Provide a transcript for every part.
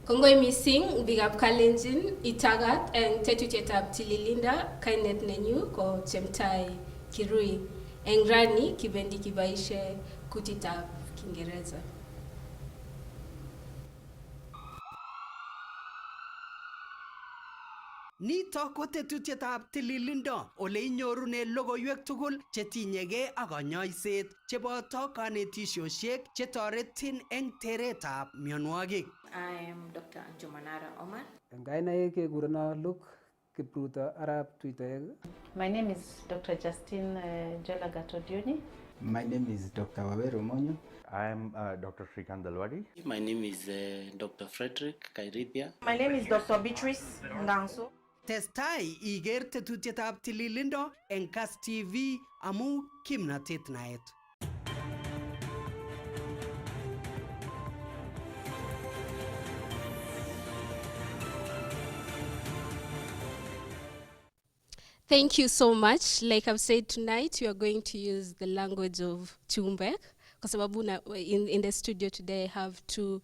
Kongoi mising bigap Kalenjin, Itagat, and tetutietab Tililinda, kainet nenyu ko Chemtai Kirui. Eng rani kibendi kibaishe kutitab Kiingereza. Nito ko tetutietab tililindo ole inyorune logoiwek tugul chetinyegei ak kanyoiset cheboto kanetisiosiek chetoretin eng teretab mionwogik. I am Dr. Anjumanara Omar. Kainaik kekurena Luke Kipruto Arab Tuitoek. My name is Dr. Justine Jolagato-Dioni. My name is Dr. Waweru Monyo. I am Dr. Shrikant Andwati. My name is Dr. Frederick Kairibia. My name is Dr. Beatrice Nganso. Testai iger tetutietab tililindo eng Kass TV amu kimnatet naet. Thank you so much. Like I've said tonight, we are going to use the language of Chumbek. In the studio today, I have two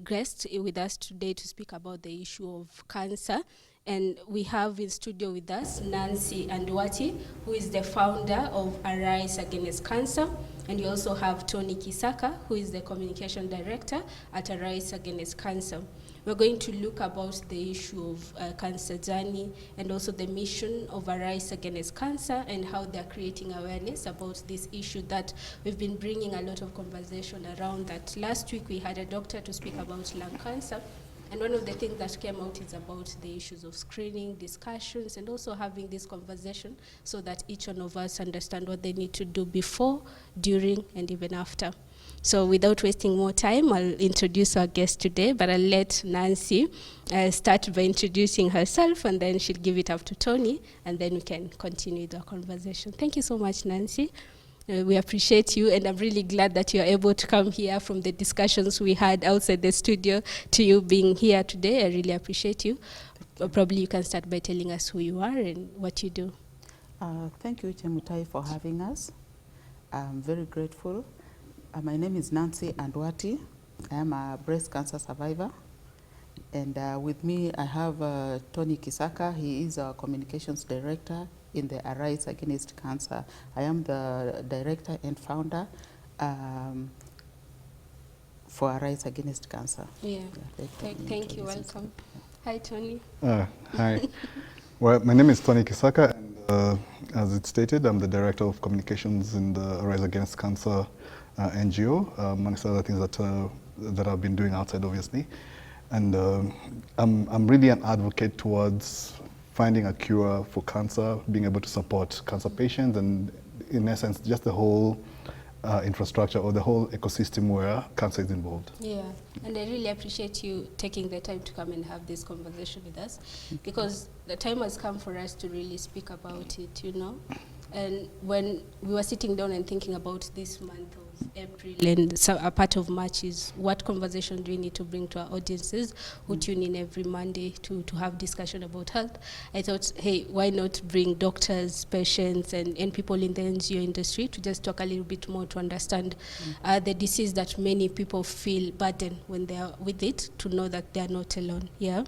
guests with us today to speak about the issue of cancer. And we have in studio with us Nancy Andwati, who is the founder of Arise Against Cancer. And we also have Tony Kisaka, who is the communication director at Arise Against Cancer. We're going to look about the issue of cancer journey and also the mission of Arise Against Cancer and how they're creating awareness about this issue that we've been bringing a lot of conversation around that. Last week we had a doctor to speak about lung cancer. And one of the things that came out is about the issues of screening, discussions, and also having this conversation so that each one of us understand what they need to do before, during, and even after. So without wasting more time, I'll introduce our guest today, but I'll let Nancy start by introducing herself, and then she'll give it up to Tony, and then we can continue the conversation. Thank you so much, Nancy. We appreciate you, and I'm really glad that you're able to come here from the discussions we had outside the studio to you being here today. I really appreciate you. Probably you can start by telling us who you are and what you do. Thank you, Chemutai, for having us. I'm very grateful. My name is Nancy Andwati. I am a breast cancer survivor. And with me, I have Tony Kisaka. He is our communications director in the Arise Against Cancer. I am the director and founder for Arise Against Cancer. Yeah, thank you, welcome. Hi, Tony. Hi. Well, my name is Tony Kisaka, and as it stated, I'm the director of communications in the Arise Against Cancer NGO, amongst other things that I've been doing outside, obviously. And I'm really an advocate towards finding a cure for cancer, being able to support cancer patients, and in essence, just the whole infrastructure or the whole ecosystem where cancer is involved. Yeah, and I really appreciate you taking the time to come and have this conversation with us, because the time has come for us to really speak about it, you know. And when we were sitting down and thinking about this month of April, and so a part of March is what conversation do we need to bring to our audiences who tune in every Monday to have discussion about health. I thought, hey, why not bring doctors, patients, and people in the NGO industry to just talk a little bit more to understand the disease that many people feel burdened when they are with it, to know that they are not alone. Yeah.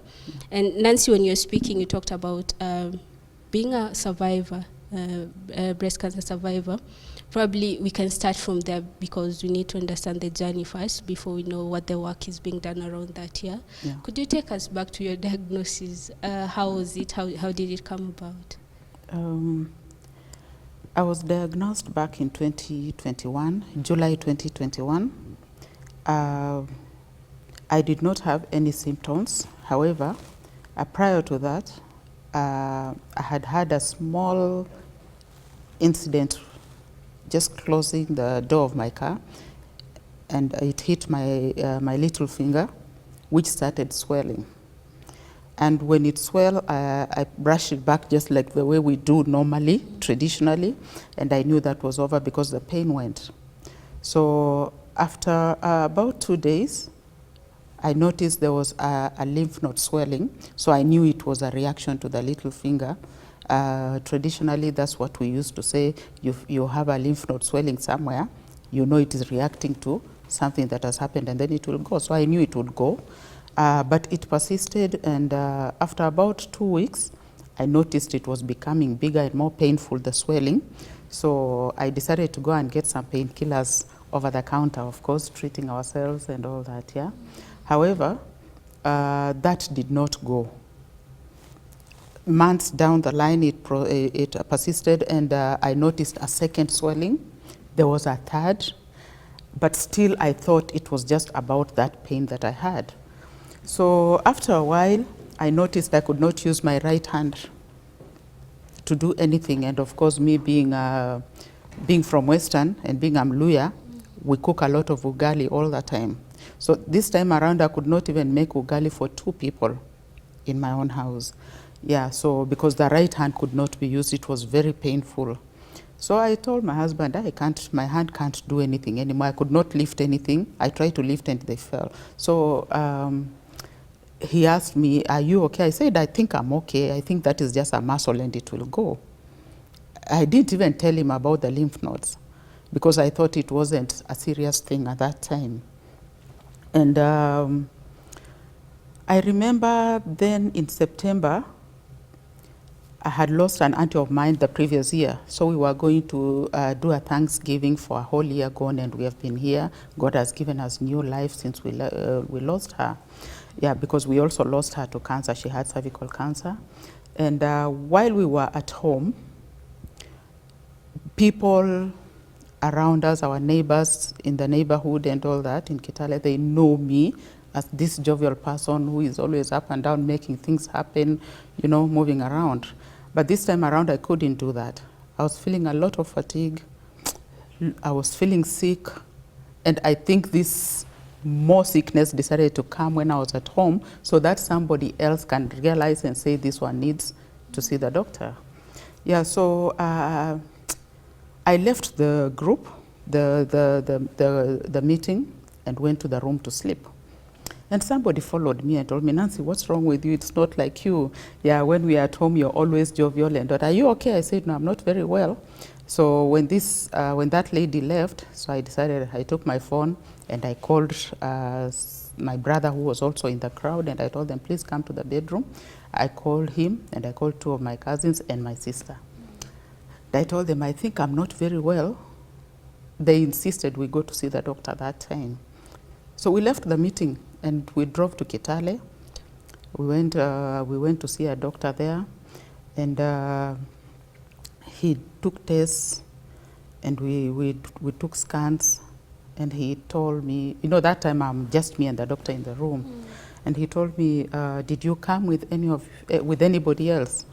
And Nancy, when you're speaking, you talked about being a survivor, breast cancer survivor. Probably we can start from there, because we need to understand the journey first before we know what the work is being done around that. Yeah. Could you take us back to your diagnosis? How was it? How did it come about? I was diagnosed back in 2021, July 2021. I did not have any symptoms. However, prior to that, I had had a small incident just closing the door of my car, and it hit my little finger, which started swelling. And when it swelled, I brushed it back just like the way we do normally, traditionally, and I knew that was over because the pain went. So after about 2 days, I noticed there was a lymph node swelling, so I knew it was a reaction to the little finger. Traditionally, that's what we used to say. You have a lymph node swelling somewhere, you know it is reacting to something that has happened, and then it will go. So I knew it would go. But it persisted, and after about 2 weeks, I noticed it was becoming bigger and more painful, the swelling. So I decided to go and get some painkillers over the counter, of course, treating ourselves and all that, yeah. However, that did not go. Months down the line, it persisted, and I noticed a second swelling. There was a third, but still I thought it was just about that pain that I had. So after a while, I noticed I could not use my right hand to do anything, and of course, me being from Western and being Mluya, we cook a lot of ugali all the time. So this time around, I could not even make ugali for 2 people in my own house. Yeah, so because the right hand could not be used, it was very painful. So I told my husband, my hand can't do anything anymore. I could not lift anything. I tried to lift and they fell. So he asked me, are you okay? I said, I think I'm okay. I think that is just a muscle and it will go. I didn't even tell him about the lymph nodes because I thought it wasn't a serious thing at that time. And I remember then in September, I had lost an auntie of mine the previous year. So we were going to do a Thanksgiving for a whole year gone, and we have been here. God has given us new life since we lost her. Yeah, because we also lost her to cancer. She had cervical cancer. And while we were at home, people around us, our neighbors in the neighborhood and all that in Kitale, they know me as this jovial person who is always up and down making things happen, you know, moving around. But this time around, I couldn't do that. I was feeling a lot of fatigue. I was feeling sick. And I think this more sickness decided to come when I was at home so that somebody else can realize and say this one needs to see the doctor. Yeah, so I left the group, the meeting, and went to the room to sleep. And somebody followed me and told me, Nancy, what's wrong with you? It's not like you. Yeah, when we are at home, you're always jovial. And are you okay? I said, no, I'm not very well. So when that lady left, so I decided, I took my phone and I called my brother who was also in the crowd, and I told them, please come to the bedroom. I called him and I called 2 of my cousins and my sister. I told them, I think I'm not very well. They insisted we go to see the doctor that time. So we left the meeting and we drove to Kitale. We went to see a doctor there, and he took tests, and we took scans, and he told me, you know, that time I'm just me and the doctor in the room, and he told me, did you come with anybody else?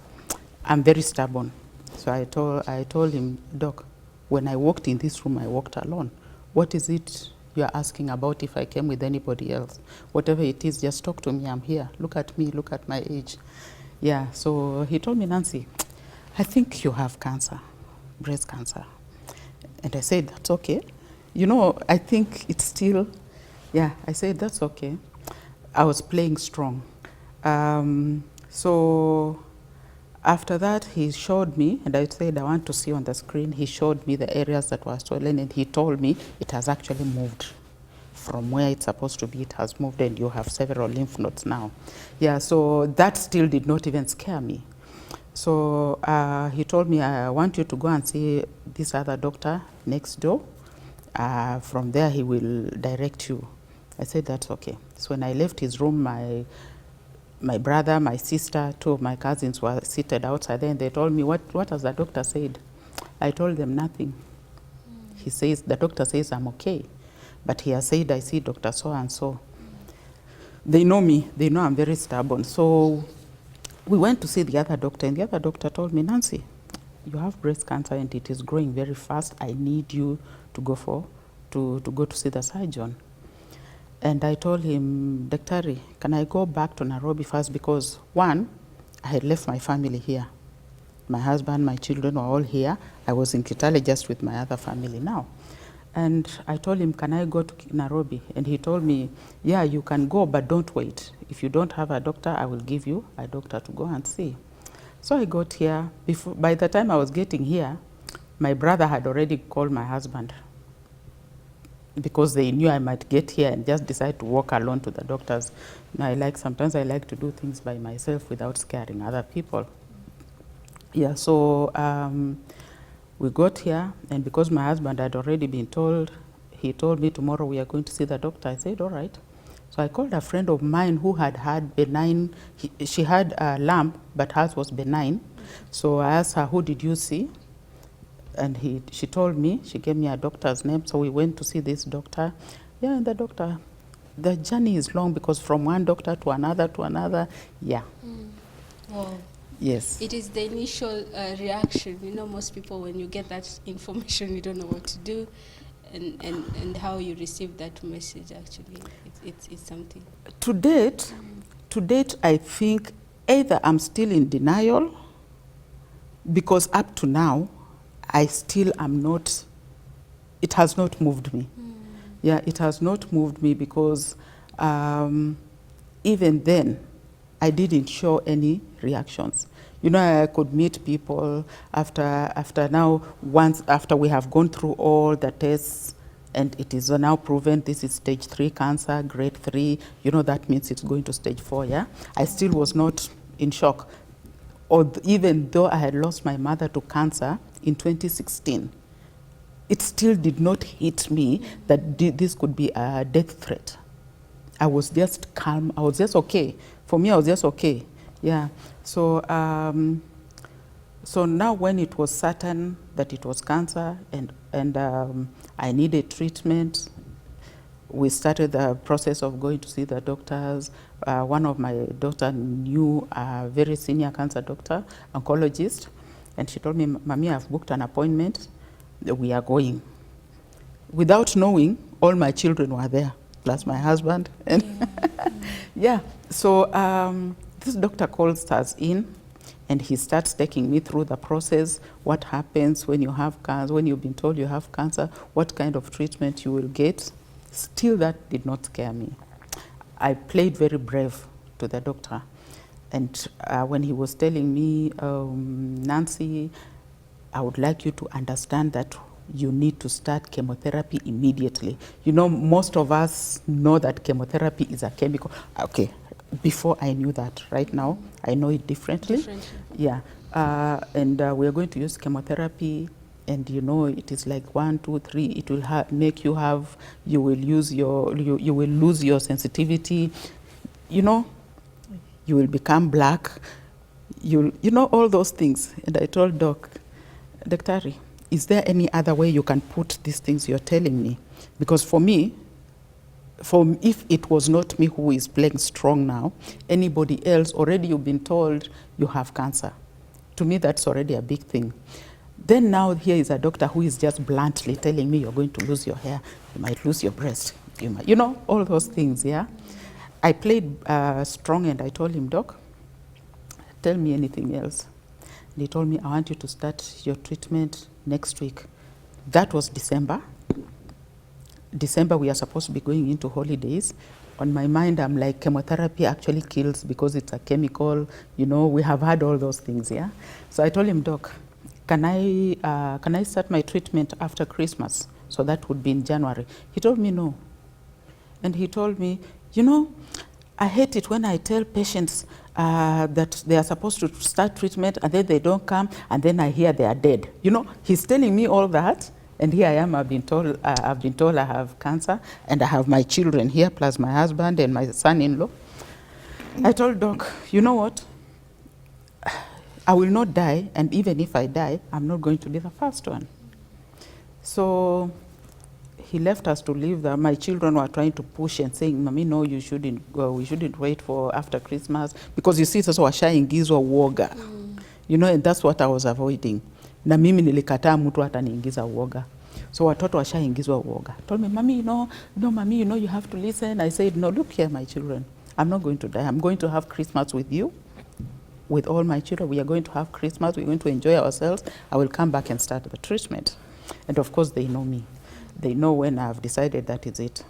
I'm very stubborn. So I told him, Doc, when I walked in this room, I walked alone. What is it you're asking about if I came with anybody else? Whatever it is, just talk to me. I'm here. Look at me. Look at my age. Yeah, so he told me, Nancy, I think you have cancer, breast cancer. And I said, that's okay. You know, I think it's still, yeah, I said, that's okay. I was playing strong. So after that, he showed me, and I said, I want to see on the screen. He showed me the areas that were swollen, and he told me it has actually moved from where it's supposed to be. It has moved, and you have several lymph nodes now. Yeah, so that still did not even scare me. So he told me, I want you to go and see this other doctor next door. From there, he will direct you. I said, that's okay. So when I left his room, my brother, my sister, 2 of my cousins were seated outside there, and they told me, what has the doctor said? I told them nothing. He says, the doctor says I'm okay, but he has said, I see Dr. So-and-so. They know me. They know I'm very stubborn. So we went to see the other doctor, and the other doctor told me, Nancy, you have breast cancer and it is growing very fast. I need you to go to see the surgeon. And I told him, Daktari, can I go back to Nairobi first? Because 1, I had left my family here. My husband, my children were all here. I was in Kitale just with my other family now. And I told him, can I go to Nairobi? And he told me, yeah, you can go, but don't wait. If you don't have a doctor, I will give you a doctor to go and see. So I got here. By the time I was getting here, my brother had already called my husband. because they knew I might get here and just decide to walk alone to the doctors. Sometimes I like to do things by myself without scaring other people. Yeah, so we got here, and because my husband had already been told, he told me tomorrow we are going to see the doctor. I said, all right. So I called a friend of mine who had benign, she had a lump, but hers was benign. So I asked her, who did you see? And she told me, she gave me a doctor's name. So we went to see this doctor. Yeah, and the doctor, the journey is long because from one doctor to another, yeah. Wow. Yes. It is the initial reaction. You know, most people, when you get that information, you don't know what to do, and how you receive that message. Actually, it's something. To date, I think either I'm still in denial, because up to now, I still am not. It has not moved me. Yeah, it has not moved me because even then, I didn't show any reactions. You know, I could meet people after we have gone through all the tests, and it is now proven this is stage 3 cancer, grade 3. You know, that means it's going to stage 4. Yeah, I still was not in shock, even though I had lost my mother to cancer in 2016. It still did not hit me that this could be a death threat. I was just calm. I was just okay. For me, I was just okay. Yeah. So, so now when it was certain that it was cancer and I needed treatment, we started the process of going to see the doctors. One of my daughter knew a very senior cancer doctor, oncologist, and she told me, Mommy, I've booked an appointment. We are going. Without knowing, all my children were there, plus my husband. And yeah, so this doctor calls us in, and he starts taking me through the process, what happens when you have cancer, when you've been told you have cancer, what kind of treatment you will get. Still, that did not scare me. I played very brave to the doctor. And when he was telling me, Nancy, I would like you to understand that you need to start chemotherapy immediately. You know, most of us know that chemotherapy is a chemical. Okay, before I knew that. Right now, I know it differently. Yeah, and we are going to use chemotherapy, and you know, it is like 1, 2, 3. It will make you have, you will use your, you will lose your sensitivity. You know, you will become black. You know, all those things. And I told Doctor, is there any other way you can put these things you're telling me? Because for me, if it was not me who is playing strong now, anybody else, already you've been told you have cancer. To me, that's already a big thing. Then now here is a doctor who is just bluntly telling me you're going to lose your hair, you might lose your breast, you know, all those things, yeah? I played strong and I told him, Doc, tell me anything else. And he told me, I want you to start your treatment next week. That was December. December, we are supposed to be going into holidays. On my mind, I'm like, chemotherapy actually kills because it's a chemical. You know, we have had all those things, yeah? So I told him, Doc, can I start my treatment after Christmas? So that would be in January. He told me no. And he told me, you know, I hate it when I tell patients that they are supposed to start treatment and then they don't come, and then I hear they are dead. You know, he's telling me all that, and here I am, I've been told I have cancer, and I have my children here, plus my husband and my son-in-law. I told Doc, you know what? I will not die, and even if I die, I'm not going to be the first one. So he left us to live there. My children were trying to push and saying, Mommy, no, you shouldn't go. We shouldn't wait for after Christmas. Because you see, sasa washaingizwa uoga. You know, and that's what I was avoiding. Na mimi nilikataa mtu ataniingiza uoga. So watoto washaingizwa uoga. Told me, Mommy, no, Mommy, you know, you have to listen. I said, no, look here, my children. I'm not going to die. I'm going to have Christmas with you, with all my children. We are going to have Christmas. We're going to enjoy ourselves. I will come back and start the treatment. And of course, they know me. They know when I've decided that is it.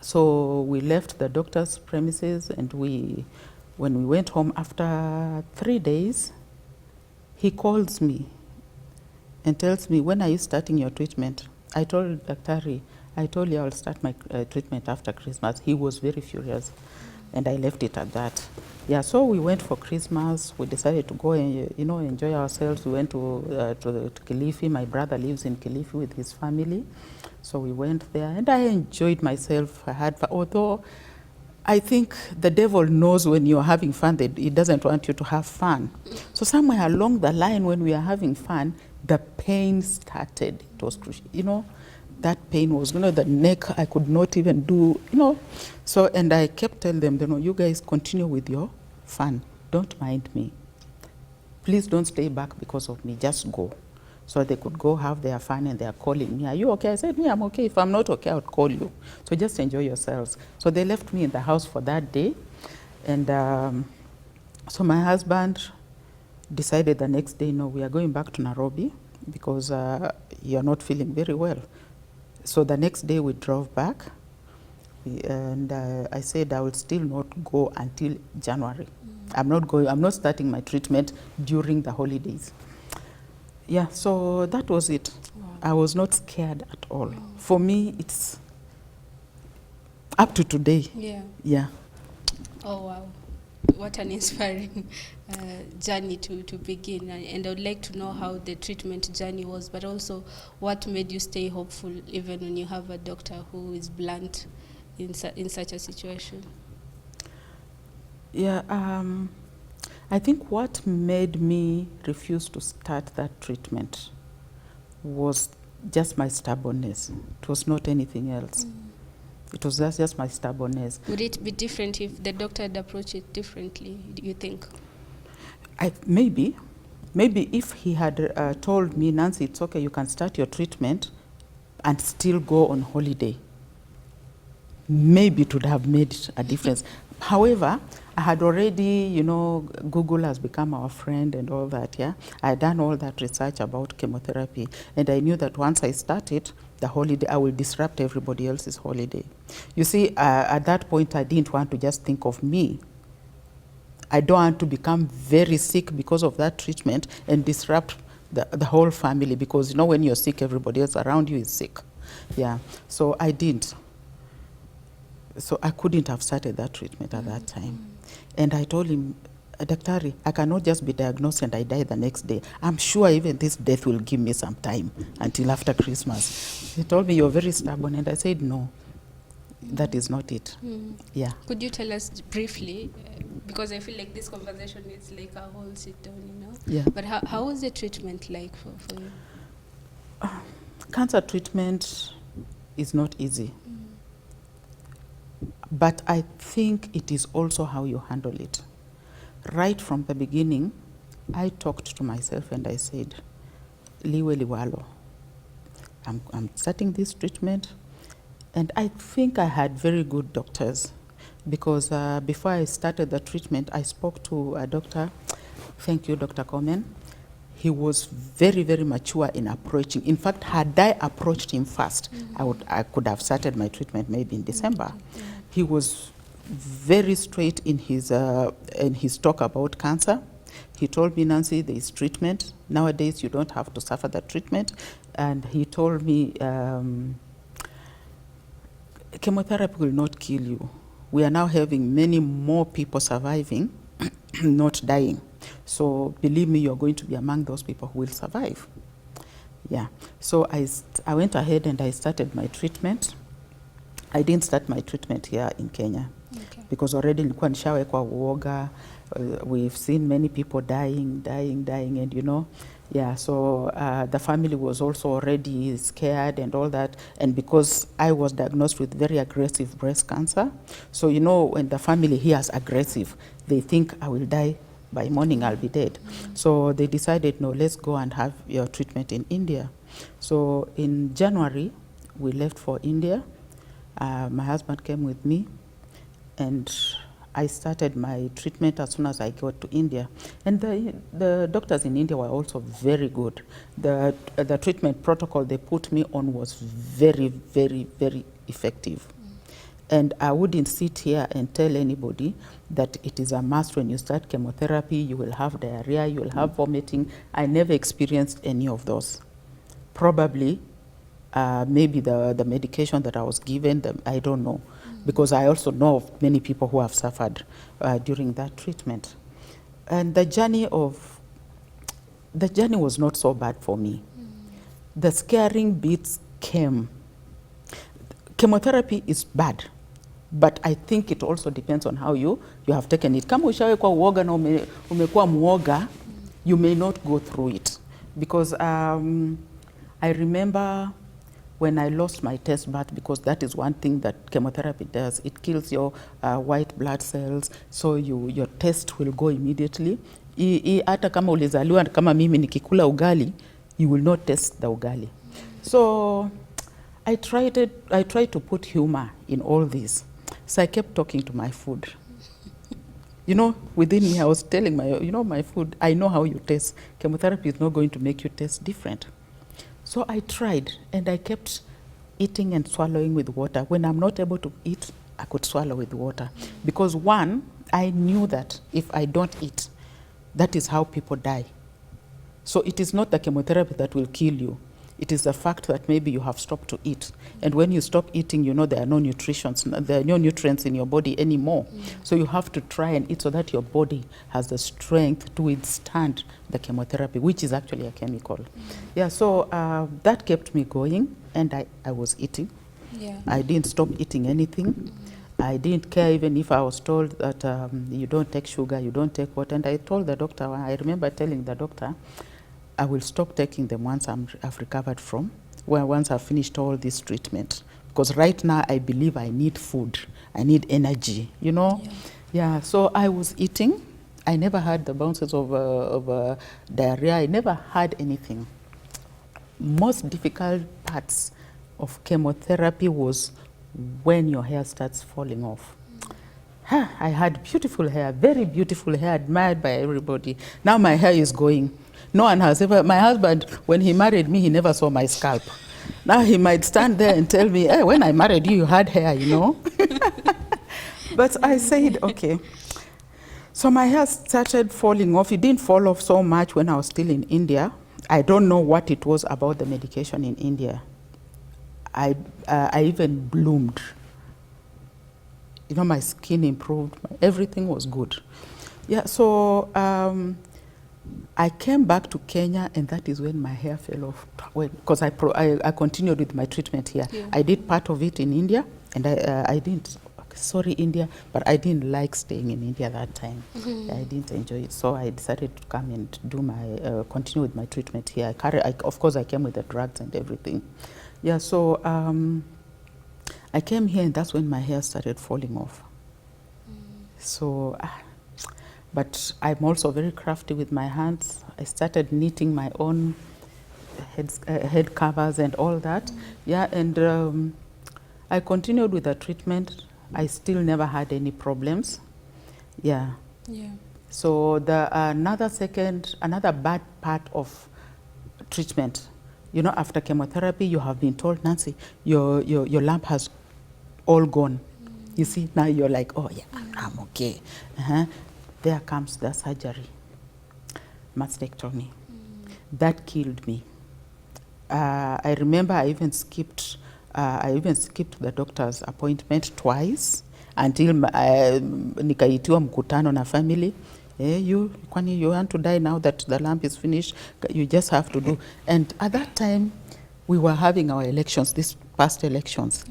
So we left the doctor's premises, and when we went home after 3 days, he calls me and tells me, when are you starting your treatment? I told Daktari, I told you I'll start my treatment after Christmas. He was very furious, and I left it at that. Yeah, so we went for Christmas. We decided to go and enjoy ourselves. We went to Kilifi. My brother lives in Kilifi with his family, so we went there, and I enjoyed myself. I had, although I think the devil knows when you're having fun that he doesn't want you to have fun. So somewhere along the line, when we are having fun, the pain started. It was crucial, that pain was, the neck, I could not even do, So, and I kept telling them, you guys continue with your fun. Don't mind me. Please don't stay back because of me, just go. So they could go have their fun, and they're calling me, are you okay? I said, me, I'm okay. If I'm not okay, I'll call you. So just enjoy yourselves. So they left me in the house for that day. And so my husband decided the next day, no, we are going back to Nairobi because you're not feeling very well. So the next day we drove back, and I said I will still not go until January. I'm not starting my treatment during the holidays. Yeah, so that was it. Wow. I was not scared at all. For me, it's up to today. Yeah. Yeah. Oh, wow. What an inspiring journey to begin. And I would like to know how the treatment journey was, but also what made you stay hopeful even when you have a doctor who is blunt in such a situation. Yeah, I think what made me refuse to start that treatment was just my stubbornness. It was not anything else. It was just my stubbornness. Would it be different if the doctor had approached it differently, do you think? Maybe if he had told me, Nancy, it's okay, you can start your treatment and still go on holiday, maybe it would have made a difference. However, I had already, Google has become our friend and all that, yeah? I had done all that research about chemotherapy, and I knew that once I started the holiday, I will disrupt everybody else's holiday. You see, at that point, I didn't want to just think of me. I don't want to become very sick because of that treatment and disrupt the whole family, because, when you're sick, everybody else around you is sick. Yeah, so I didn't. So I couldn't have started that treatment at that time. And I told him, Daktari, I cannot just be diagnosed and I die the next day. I'm sure even this death will give me some time until after Christmas. He told me, you're very stubborn. And I said, no, that is not it. Yeah. Could you tell us briefly, because I feel like this conversation is like a whole sit down, Yeah. But how was the treatment like for you? Cancer treatment is not easy. But I think it is also how you handle it. Right from the beginning, I talked to myself and I said, Liwe liwalo, I'm starting this treatment. And I think I had very good doctors, because before I started the treatment, I spoke to a doctor. Thank you, Dr. Komen. He was very, very mature in approaching. In fact, had I approached him first, I could have started my treatment maybe in December. He was very straight in his talk about cancer. He told me, Nancy, there is treatment. Nowadays, you don't have to suffer that treatment. And he told me, chemotherapy will not kill you. We are now having many more people surviving, not dying. So believe me, you're going to be among those people who will survive. Yeah. So I went ahead and I started my treatment. I didn't start my treatment here in Kenya, because already nilikuwa nishawekwa uoga. We've seen many people dying, and yeah, so the family was also already scared and all that. And because I was diagnosed with very aggressive breast cancer, so when the family hears aggressive, they think I will die. By morning, I'll be dead. So they decided, no, let's go and have your treatment in India. So in January, we left for India. My husband came with me, and I started my treatment as soon as I got to India. And the doctors in India were also very good. The treatment protocol they put me on was very, very, very effective. And I wouldn't sit here and tell anybody that it is a must when you start chemotherapy, you will have diarrhea, you will have vomiting. I never experienced any of those. Probably maybe the medication that I was given, I don't know, because I also know of many people who have suffered during that treatment. And the journey was not so bad for me. The scaring bits came. Chemotherapy is bad, but I think it also depends on how you have taken it. Kama ushawekwa uoga na umekuwa muoga, you may not go through it. Because I remember when I lost my test buds, because that is one thing that chemotherapy does. It kills your white blood cells, so your test will go immediately. Hata kama ulizaliwa kama mimi nikikula ugali, you will not taste the ugali. So I tried to put humor in all this. So I kept talking to my food. You know, within me, I was telling my food, I know how you taste. Chemotherapy is not going to make you taste different. So I tried, and I kept eating and swallowing with water. When I'm not able to eat, I could swallow with water. Because one, I knew that if I don't eat, that is how people die. So it is not the chemotherapy that will kill you. It is the fact that maybe you have stopped to eat. And when you stop eating, you know there are no nutrients in your body anymore. So you have to try and eat so that your body has the strength to withstand the chemotherapy, which is actually a chemical. Yeah, so that kept me going, and I was eating. Yeah. I didn't stop eating anything. I didn't care even if I was told that you don't take sugar, you don't take what. And I told the doctor, I remember telling the doctor, I will stop taking them once I've recovered once I've finished all this treatment. Because right now I believe I need food, I need energy, you know? Yeah, so I was eating. I never had the bounces of diarrhea. I never had anything. Most difficult parts of chemotherapy was when your hair starts falling off. I had beautiful hair, very beautiful hair, admired by everybody. Now my hair is going. No one has ever, my husband, when he married me, he never saw my scalp. Now he might stand there and tell me, hey, when I married you, you had hair, you know? But I said, okay. So my hair started falling off. It didn't fall off so much when I was still in India. I don't know what it was about the medication in India. I even bloomed. You know, my skin improved, everything was good. Yeah, so I came back to Kenya, and that is when my hair fell off. Because I continued with my treatment here. Yeah. I did part of it in India, and I didn't, sorry India, but I didn't like staying in India that time. I didn't enjoy it, so I decided to come and do my, continue with my treatment here. Of course, I came with the drugs and everything. Yeah, so I came here, and that's when my hair started falling off. So, but I'm also very crafty with my hands. I started knitting my own head covers and all that. Yeah, and I continued with the treatment. I still never had any problems. Yeah. Yeah. So another bad part of treatment, you know, after chemotherapy, you have been told, Nancy, your lump has all gone. You see, now you're like, oh yeah, I'm okay. There comes the surgery, mastectomy. That killed me. I remember I even skipped the doctor's appointment twice until nikaitiwa mkutano na family. You want to die now that the lump is finished, you just have to do. And at that time, we were having our elections, these past elections.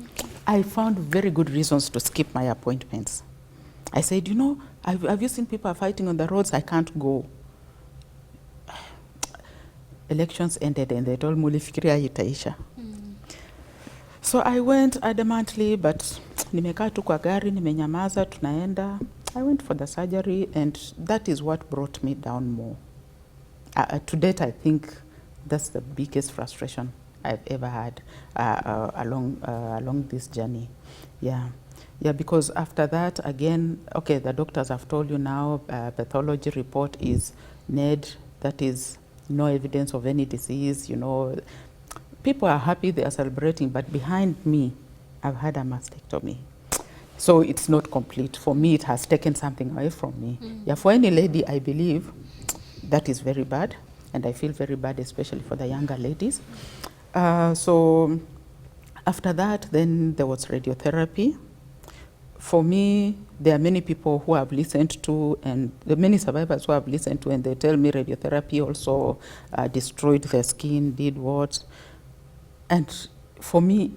I found very good reasons to skip my appointments. I said, you know, have you seen people fighting on the roads? I can't go. Elections ended, and they told me, "Mulifikiria itaisha." So I went adamantly, but nimekaa tu kwa gari, nimenyamaza, tunaenda. I went for the surgery, and that is what brought me down more. To date, I think that's the biggest frustration I've ever had along this journey. Yeah. Yeah, because after that, again, okay, the doctors have told you now, pathology report is NED, that is no evidence of any disease, you know. People are happy, they are celebrating, but behind me, I've had a mastectomy. So it's not complete. For me, it has taken something away from me. Yeah, for any lady, I believe that is very bad, and I feel very bad, especially for the younger ladies. So after that, then there was radiotherapy. For me, there are many people who have listened to, and the many survivors who have listened to, and they tell me radiotherapy also destroyed their skin, did what. And for me,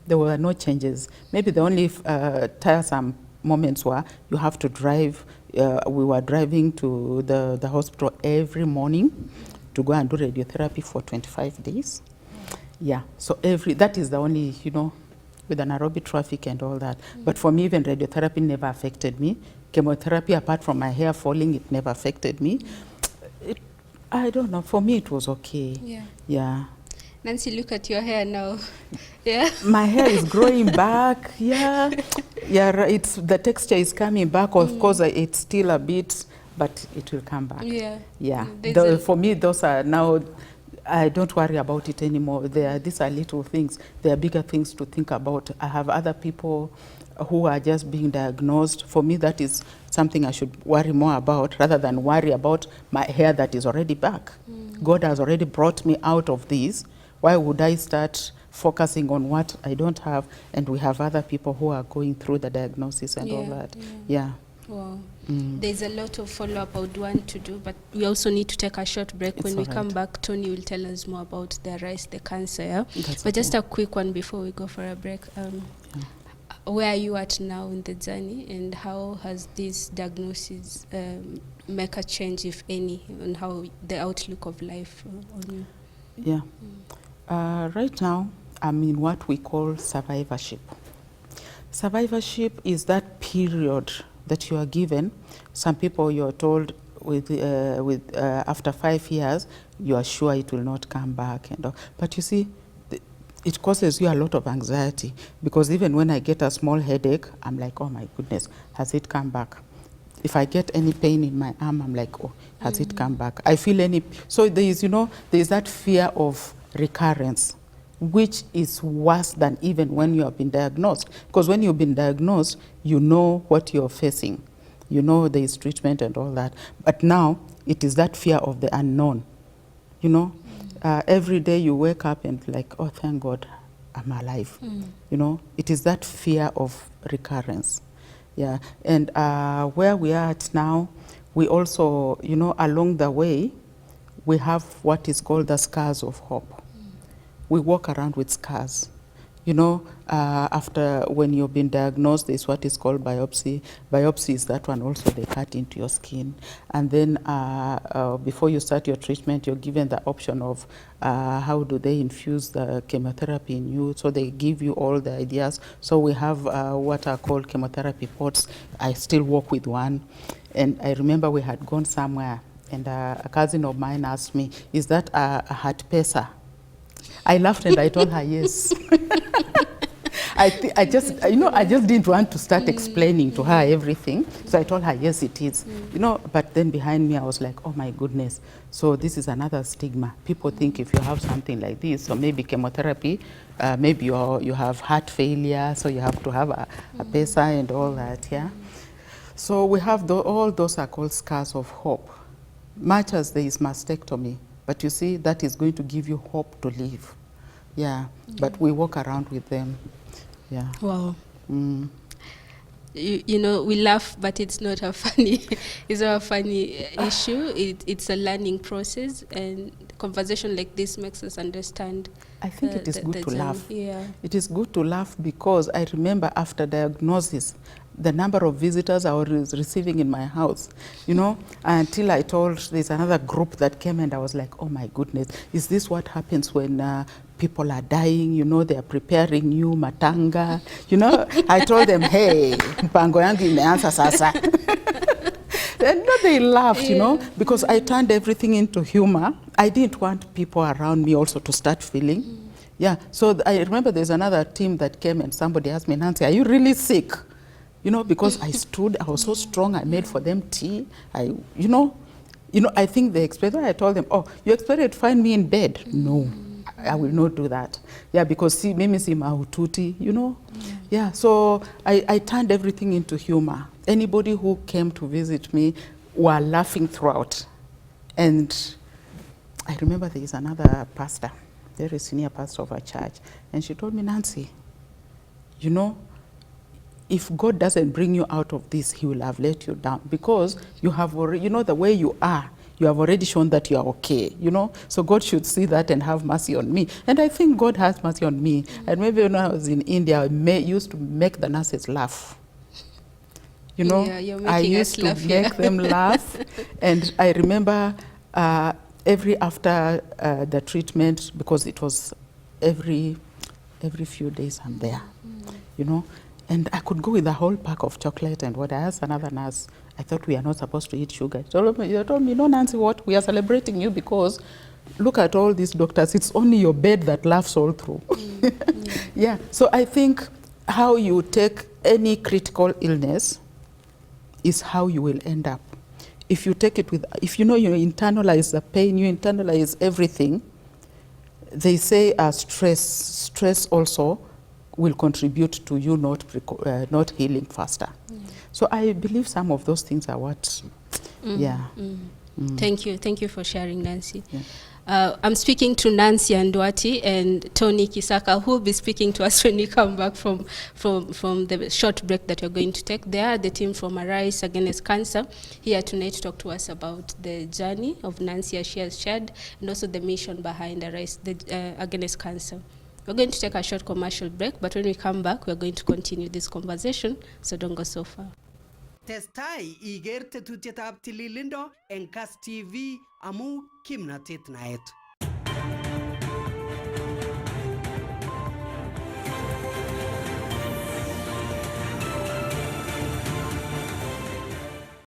there were no changes. Maybe the only tiresome moments were you have to drive. We were driving to the hospital every morning to go and do radiotherapy for 25 days. Yeah, so that is the only, with the Nairobi traffic and all that. But for me, even radiotherapy never affected me. Chemotherapy, apart from my hair falling, it never affected me. I don't know, for me it was okay. Yeah. Nancy, look at your hair now. Yeah. My hair is growing back. Yeah. Yeah, the texture is coming back. Of course, it's still a bit, but it will come back. Yeah. Yeah. For me, those are now, I don't worry about it anymore. These are little things. There are bigger things to think about. I have other people who are just being diagnosed. For me, that is something I should worry more about rather than worry about my hair that is already back. God has already brought me out of this. Why would I start focusing on what I don't have? And we have other people who are going through the diagnosis and all that. Yeah. Wow. There's a lot of follow-up I would want to do, but we also need to take a short break. When we come back, Tony will tell us more about the rice, the cancer. Yeah? But just a quick one before we go for a break. Where are you at now in the journey, and how has this diagnosis make a change, if any, on how the outlook of life on you? Yeah. Right now, I'm in what we call survivorship. Survivorship is that period that you are given. Some people you are told after 5 years, you are sure it will not come back. But you see, it causes you a lot of anxiety, because even when I get a small headache, I'm like, oh my goodness, has it come back? If I get any pain in my arm, I'm like, oh, has it come back? I feel so there is that fear of recurrence, which is worse than even when you have been diagnosed. Because when you've been diagnosed, you know what you're facing. You know there is treatment and all that. But now, it is that fear of the unknown. Every day you wake up and like, oh, thank God, I'm alive. It is that fear of recurrence. Yeah, and where we are at now, we also, along the way, we have what is called the scars of hope. We walk around with scars. After when you've been diagnosed, there's what is called biopsy. Biopsy is that one also they cut into your skin. And then before you start your treatment, you're given the option of how do they infuse the chemotherapy in you. So they give you all the ideas. So we have what are called chemotherapy pots. I still walk with one. And I remember we had gone somewhere, and a cousin of mine asked me, is that a heart pacer? I laughed and I told her yes. I just didn't want to start explaining to her everything. So I told her, yes, it is. But then behind me, I was like, oh my goodness. So this is another stigma. People think if you have something like this, or maybe chemotherapy, maybe you have heart failure, so you have to have a pacer and all that, yeah? So we have all those are called scars of hope. Much as there is mastectomy, but you see, that is going to give you hope to live. Yeah, but we walk around with them. Yeah. Wow. We laugh, but it's not a funny, it's not a funny issue. It's a learning process, and conversation like this makes us understand. I think it is good to laugh. Yeah. It is good to laugh because I remember after diagnosis, the number of visitors I was receiving in my house, until I told, there's another group that came, and I was like, oh my goodness, is this what happens when people are dying? They are preparing you matanga. I told them, hey, mpango yangu imeanza sasa. And they laughed, because I turned everything into humor. I didn't want people around me also to start feeling. Yeah, so I remember there's another team that came, and somebody asked me, Nancy, are you really sick? Because I stood, I was so strong, I made for them tea. I think they expected, I told them, oh, you expected to find me in bed? No, I will not do that. Yeah, because mimi si mahututi, Yeah, so I turned everything into humor. Anybody who came to visit me were laughing throughout. And I remember there is another pastor. very senior pastor of a church. And she told me, Nancy, you know, if God doesn't bring you out of this, he will have let you down, because you have already, you know, the way you are, you have already shown that you are okay, you know. So God should see that and have mercy on me. And I think God has mercy on me. And maybe when I was in India, I used to make the nurses laugh. You know, Yeah, I used to make them laugh. And I remember every after the treatment, because it was every few days I'm there, you know. And I could go with a whole pack of chocolate, and what I asked another nurse, I thought we are not supposed to eat sugar. She told me, no, Nancy, what? We are celebrating you because look at all these doctors. It's only your bed that laughs all through. Yeah, so I think how you take any critical illness is how you will end up. If you take it with, if you know you internalize the pain, you internalize everything, they say stress also will contribute to you not healing faster. So I believe some of those things are what, Thank you for sharing, Nancy. I'm speaking to Nancy Andwati and Tony Kisaka, who will be speaking to us when we come back from the short break that we're going to take. They are the team from Arise Against Cancer here tonight to talk to us about the journey of Nancy as she has shared, and also the mission behind Arise Against Cancer. We're going to take a short commercial break, but when we come back, we're going to continue this conversation, so don't go so far. Testai iger tetutietab tililindo en Kass TV amu kimnatet naet.